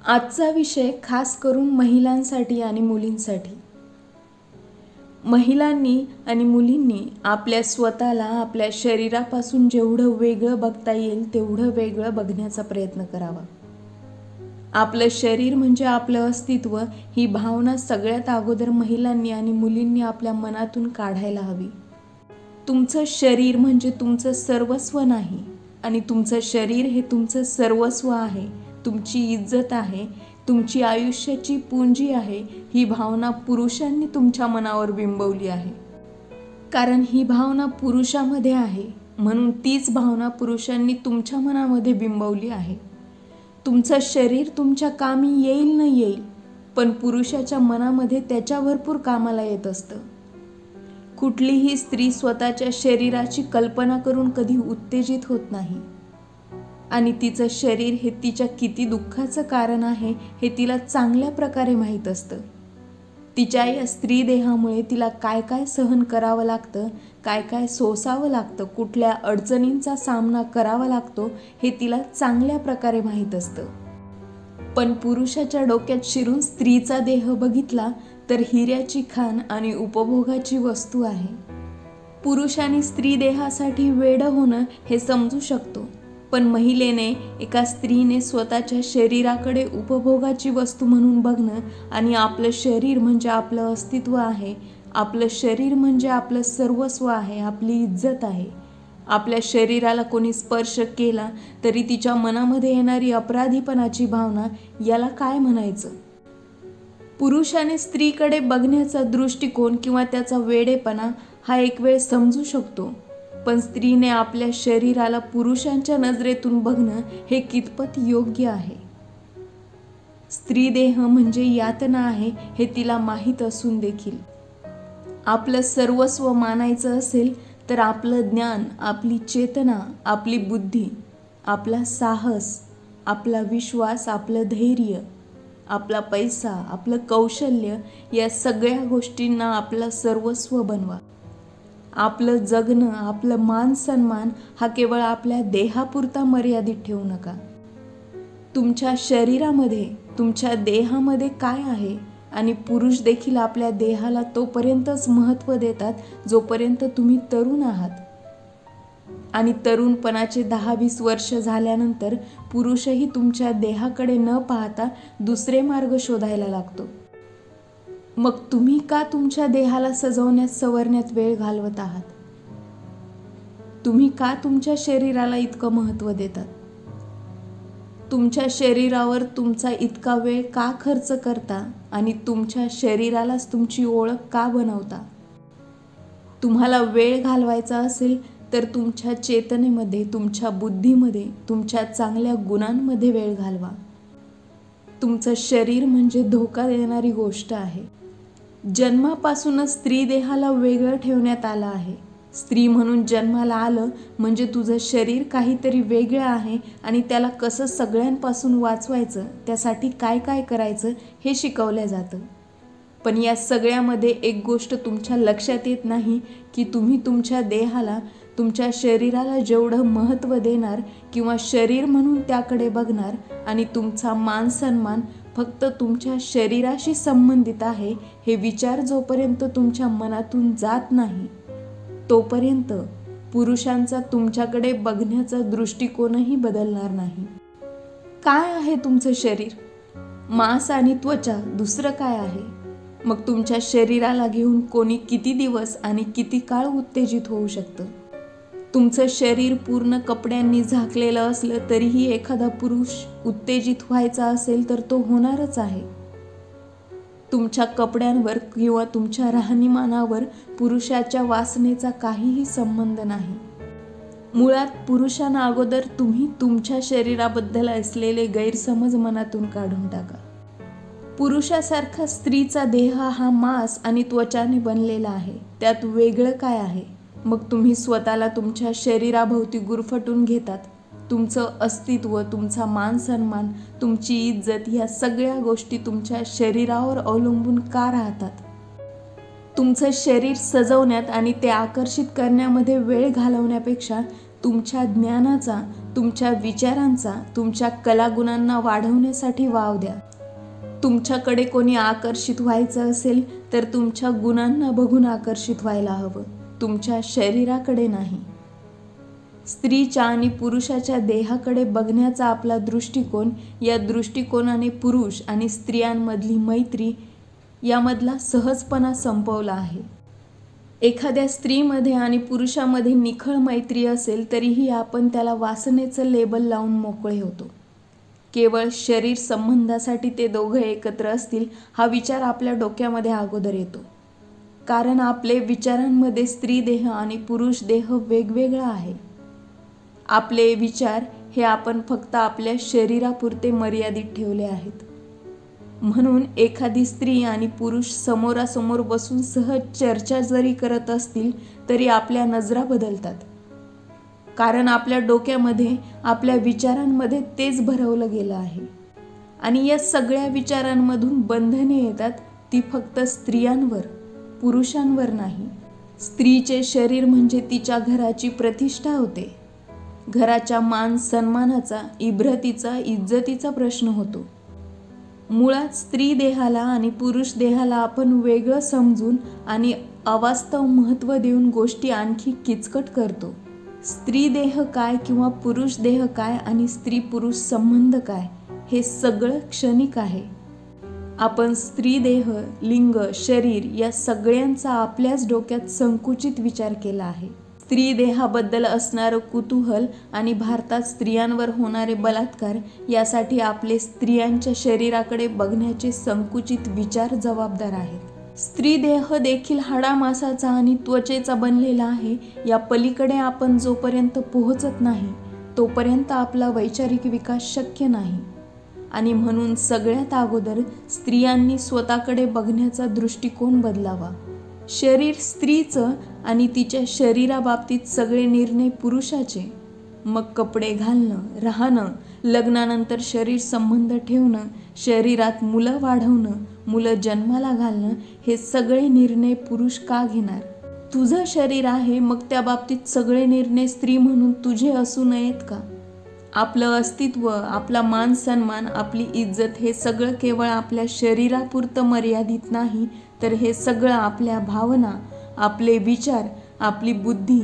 आजचा विषय खास करून महिलांसाठी आणि मुलींसाठी. महिलांनी आणि मुलींनी आपल्या स्वतःला आपल्या शरीरापासून जेवढं वेगळं बघता येईल तेवढं वेगळं बघण्याचा प्रयत्न करावा. आपलं शरीर म्हणजे आपलं अस्तित्व ही भावना सगळ्यात अगोदर महिलांनी आणि मुलींनी आपल्या मनातून काढायला हवी. तुमचं शरीर म्हणजे तुमचं सर्वस्व नाही आणि तुमचं शरीर हे तुमचं सर्वस्व आहे, तुमची इज्जत आहे, तुमची आयुष्याची पुंजी आहे. ही भावना पुरुषांनी तुमच्या मनावर बिंबवली आहे. कारण ही भावना पुरुषामध्ये आहे, म्हणून तीच भावना पुरुषांनी तुमच्या मनामध्ये बिंबवली आहे. तुमचं शरीर तुमच्या कामी येईल न येईल, पण पुरुषाच्या मनामध्ये त्याच्या भरपूर कामाला येत असतं. कुठलीही स्त्री स्वतःच्या शरीराची कल्पना करून कधी उत्तेजित होत नाही आणि तिचं शरीर हे तिच्या किती दुःखाचं कारण आहे हे तिला चांगल्या प्रकारे माहीत असतं. तिच्या या स्त्री देहामुळे तिला काय काय सहन करावं लागतं, काय काय सोसावं लागतं, कुठल्या अडचणींचा सामना करावा लागतो हे तिला चांगल्या प्रकारे माहीत असतं. पण पुरुषाच्या डोक्यात शिरून स्त्रीचा देह बघितला तर हिऱ्याची खाण आणि उपभोगाची वस्तू आहे. पुरुष आणि स्त्री देहासाठी वेडं होणं हे समजू शकतो, पण महिलेने एका स्त्रीने स्वतःच्या शरीराकडे उपभोगाची वस्तू म्हणून बघणं आणि आपलं शरीर म्हणजे आपलं अस्तित्व आहे, आपलं शरीर म्हणजे आपलं सर्वस्व आहे, आपली इज्जत आहे. आपल्या शरीराला कोणी स्पर्श केला तरी तिच्या मनामध्ये येणारी अपराधीपणाची भावना, याला काय म्हणायचं? पुरुषाने स्त्रीकडे बघण्याचा दृष्टिकोन किंवा त्याचा वेडेपणा हा एक वेळ समजू शकतो, पण स्त्रीने आपल्या शरीराला पुरुषांच्या नजरेतून बघणं हे कितपत योग्य आहे? स्त्री देह म्हणजे यातना आहे हे तिला माहीत असून देखील आपलं सर्वस्व मानायचं असेल तर आपलं ज्ञान, आपली चेतना, आपली बुद्धी, आपला साहस, आपला विश्वास, आपलं धैर्य, आपला पैसा, आपलं कौशल्य या सगळ्या गोष्टींना आपलं सर्वस्व बनवा. आपलं जगणं, आपलं मान सन्मान हा केवळ आपल्या देहापुरता मर्यादित ठेवू नका. तुमच्या शरीरामध्ये, तुमच्या देहामध्ये काय आहे? आणि पुरुष देखील आपल्या देहाला तोपर्यंतच महत्त्व देतात जोपर्यंत तुम्ही तरुण आहात. आणि तरुणपणाचे 10-20 वर्ष झाल्यानंतर पुरुषही तुमच्या देहाकडे न पाहता दुसरे मार्ग शोधायला लागतो. मग तुम्ही का तुमच्या देहाला सजवण्यात सवरण्यात वेळ घालवत आहात? तुम्ही का तुमच्या शरीराला इतकं महत्त्व देतात? तुमच्या शरीरावर तुमचा इतका वेळ का खर्च करता आणि तुमच्या शरीरालाच तुमची ओळख का बनवता? तुम्हाला वेळ घालवायचा असेल तर तुमच्या चेतनेमध्ये, तुमच्या बुद्धीमध्ये, तुमच्या चांगल्या गुणांमध्ये वेळ घालवा. तुमचं शरीर म्हणजे धोका देणारी गोष्ट आहे. जन्मापासूनच स्त्री देहाला वेगळं ठेवण्यात आलं आहे. स्त्री म्हणून जन्माला आलं म्हणजे तुझं शरीर काहीतरी वेगळं आहे आणि त्याला कसं सगळ्यांपासून वाचवायचं, त्यासाठी काय काय करायचं हे शिकवलं जातं. पण या सगळ्यामध्ये एक गोष्ट तुमच्या लक्षात येत नाही की तुम्ही तुमच्या देहाला, तुमच्या शरीराला जेवढं महत्त्व देणार किंवा शरीर म्हणून त्याकडे बघणार आणि तुमचा मान सन्मान फक्त तुमच्या शरीराशी संबंधित आहे हे विचार जोपर्यंत तुमच्या मनातून जात नाही तोपर्यंत पुरुषांचा तुमच्याकडे बघण्याचा दृष्टिकोनही बदलणार नाही. काय आहे तुमचं शरीर? मांस आणि त्वचा, दुसरं काय आहे? मग तुमच्या शरीराला घेऊन कोणी किती दिवस आणि किती काळ उत्तेजित होऊ शकतं? तुमचं शरीर पूर्ण कपड्यांनी झाकलेलं असलं तरीही एखादा पुरुष उत्तेजित व्हायचा असेल तर तो होणारच आहे. तुमच्या कपड्यांवर किंवा तुमच्या राहणीमानावर पुरुषाच्या वासनेचा काहीही संबंध नाही. मुळात पुरुषांना अगोदर तुम्ही तुमच्या शरीराबद्दल असलेले गैरसमज मनातून काढून टाका. पुरुषासारखा स्त्रीचा देह हा मांस आणि त्वचाने बनलेला आहे. त्यात वेगळं काय आहे? मग तुम्ही स्वतःला तुमच्या शरीराभोवती गुरफटून घेतात. तुमचं अस्तित्व, तुमचा मान सन्मान, तुमची इज्जत या सगळ्या गोष्टी तुमच्या शरीरावर अवलंबून का राहतात? तुमचं शरीर सजवण्यात आणि ते आकर्षित करण्यामध्ये वेळ घालवण्यापेक्षा तुमच्या ज्ञानाचा, तुमच्या विचारांचा तुमच्या कलागुणांना वाढवण्यासाठी वाव द्या. तुमच्याकडे कोणी आकर्षित व्हायचं असेल तर तुमच्या गुणांना बघून आकर्षित व्हायला हवं, तुमच्या शरीराकडे नाही. स्त्रीच्या आणि पुरुषाच्या देहाकडे बघण्याचा आपला दृष्टिकोन, या दृष्टिकोनाने पुरुष आणि स्त्रियांमधली मैत्री यामधला सहजपणा संपवला आहे. एखाद्या स्त्रीमध्ये आणि पुरुषामध्ये निखळ मैत्री असेल तरीही आपण त्याला वासनेचं लेबल लावून मोकळे होतो. केवळ शरीर संबंधासाठी ते दोघं एकत्र असतील हा विचार आपल्या डोक्यामध्ये अगोदर येतो. कारण आपले विचारांमध्ये स्त्री देह आणि पुरुष देह वेगवेगळा आहे. आपले विचार हे आपण फक्त आपल्या शरीरापुरते मर्यादित ठेवले आहेत. म्हणून एखादी स्त्री आणि पुरुष समोरासमोर बसून सहज चर्चा जरी करत असतील तरी आपल्या नजरा बदलतात. कारण आपल्या डोक्यामध्ये आपल्या विचारांमध्ये तेच भरवलं गेलं आहे. आणि या सगळ्या विचारांमधून बंधने येतात, ती फक्त स्त्रियांवर, पुरुषांवर नाही. स्त्रीचे शरीर म्हणजे तिच्या घराची प्रतिष्ठा होते. घराच्या मान सन्मानाचा, इब्रतीचा, इज्जतीचा प्रश्न होतो. मुळात स्त्री देहाला आणि पुरुष देहाला आपण वेगळं समजून आणि अवास्तव महत्त्व देऊन गोष्टी आणखी किचकट करतो. स्त्री देह काय किंवा पुरुष देह काय आणि स्त्री पुरुष संबंध काय हे सगळं क्षणिक आहे. आपण स्त्री देह, लिंग, शरीर या सगळ्यांचा आपल्याच डोक्यात संकुचित विचार केला आहे. स्त्री देहाबद्दल असणारं कुतूहल आणि भारतात स्त्रियांवर होणारे बलात्कार यासाठी आपले स्त्रियांच्या शरीराकडे बघण्याचे संकुचित विचार जबाबदार आहेत. स्त्री देह देखील हाडामासाचा आणि त्वचेचा बनलेला आहे. या पलीकडे आपण जोपर्यंत पोहोचत नाही तोपर्यंत आपला वैचारिक विकास शक्य नाही. आणि म्हणून सगळ्यात अगोदर स्त्रियांनी स्वतःकडे बघण्याचा दृष्टिकोन बदलावा. शरीर स्त्रीचं आणि तिच्या शरीराबाबतीत सगळे निर्णय पुरुषाचे. मग कपडे घालणं, राहणं, लग्नानंतर शरीर संबंध ठेवणं, शरीरात मुलं वाढवणं, मुलं जन्माला घालणं हे सगळे निर्णय पुरुष का घेणार? तुझं शरीर आहे, मग त्या बाबतीत सगळे निर्णय स्त्री म्हणून तुझे असू नयेत का? आपलं अस्तित्व, आपला मान सन्मान, आपली इज्जत हे सगळं केवळ आपल्या शरीरापुरतं मर्यादित नाही, तर हे सगळं आपल्या भावना, आपले विचार, आपली बुद्धी,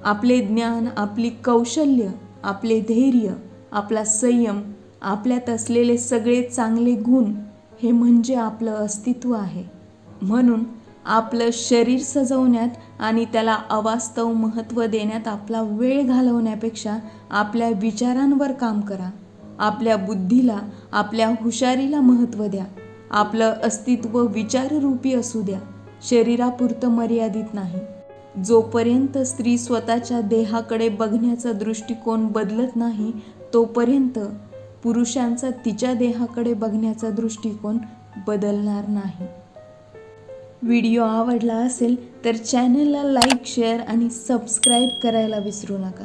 आपले ज्ञान, आपली कौशल्य, आपले धैर्य, आपला संयम, आपल्यात असलेले सगळे चांगले गुण हे म्हणजे आपलं अस्तित्व आहे. म्हणून आपलं शरीर सजवण्यात आणि त्याला अवास्तव महत्त्व देण्यात आपला वेळ घालवण्यापेक्षा आपल्या विचारांवर काम करा. आपल्या बुद्धीला, आपल्या हुशारीला महत्त्व द्या. आपलं अस्तित्व विचाररूपी असू द्या, शरीरापुरतं मर्यादित नाही. जोपर्यंत स्त्री स्वतःच्या देहाकडे बघण्याचा दृष्टिकोन बदलत नाही तोपर्यंत पुरुषांचा तिच्या देहाकडे बघण्याचा दृष्टिकोन बदलणार नाही. व्हिडिओ आवडला असेल तर चॅनलला लाईक, शेअर आणि सबस्क्राईब करायला विसरू नका.